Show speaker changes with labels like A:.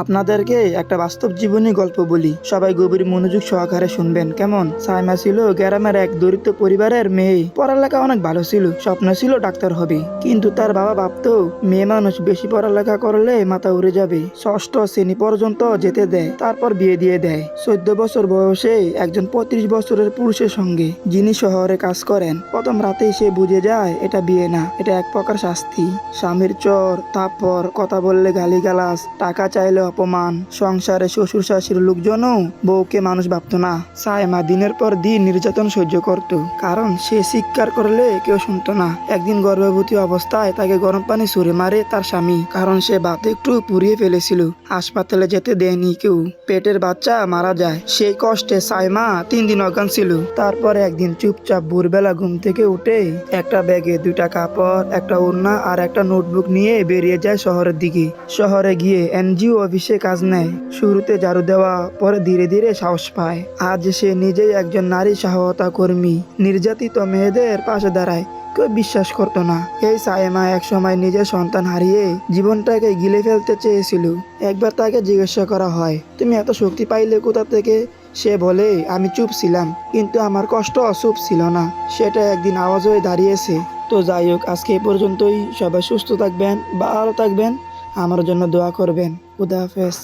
A: আপনাদেরকে একটা বাস্তব জীবনী গল্প বলি, সবাই গভীর মনোযোগ সহকারে শুনবেন কেমন। সাইমা ছিল গ্রামের এক দরিদ্র পরিবারের মেয়ে। পড়ালেখা অনেক ভালো ছিল, স্বপ্ন ছিল ডাক্তার হবে। কিন্তু তার বাবা ভাবতো মেয়ে মানুষ বেশি পড়ালেখা করলে মাথা উড়ে যাবে, ষষ্ঠ শ্রেণী পর্যন্ত যেতে দেয়, তারপর বিয়ে দিয়ে দেয়। 14 বছর বয়সে একজন 35 বছরের পুরুষের সঙ্গে, যিনি শহরে কাজ করেন। প্রথম রাতেই সে বুঝে যায় এটা বিয়ে না, এটা এক প্রকার শাস্তি। স্বামীর চর, তারপর কথা বললে গালিগালাজ, টাকা চাইলে অপমান। সংসারে শ্বশুর শাশুড়ির লোকজনও বউকে মানুষ ভাবতো না। সাইমা দিনের পর দিন নির্যাতন সহ্য করত, কারণ সে চিৎকার করলে কেউ শুনতো না। একদিন গর্ভবতী অবস্থায় তাকে গরম পানি ছুঁড়ে মারে তার স্বামী, কারণ সে ভাত একটু পুড়িয়ে ফেলেছিল। হাসপাতালে যেতে দেয়নি কেউ, পেটের বাচ্চা মারা যায়। সেই কষ্টে সাইমা 3 দিন অজ্ঞান ছিল। তারপরে একদিন চুপচাপ ভোরবেলা ঘুম থেকে উঠে একটা ব্যাগে 2টা কাপড়, একটা ওড়না আর একটা নোটবুক নিয়ে বেরিয়ে যায় শহরের দিকে। শহরে গিয়ে এনজিও অফিসে কাজ নেয়। শুরুতে ঝাড়ু দেওয়া, পরে ধীরে ধীরে সাহস পায়। আজ সে নিজেই একজন নারী সহায়তা কর্মী, নির্যাতিত মেয়েদের পাশে দাঁড়ায়। কেউ বিশ্বাস করতো না এই সাইমা একসময় নিজের সন্তান হারিয়ে জীবনটাকে গিলে ফেলতে চেয়েছিল। একবার তাকে জিজ্ঞাসা করা হয়, তুমি এত শক্তি পাইলে কোথা থেকে? সে বলে, আমি চুপ ছিলাম, কিন্তু আমার কষ্ট চুপ ছিল না, সেটা একদিন আওয়াজ হয়ে দাঁড়িয়েছে। তো যাই হোক, আজকে এ পর্যন্তই। সবাই সুস্থ থাকবেন, ভালো থাকবেন, আমার জন্য দোয়া করবেন। খুদা হাফেজ।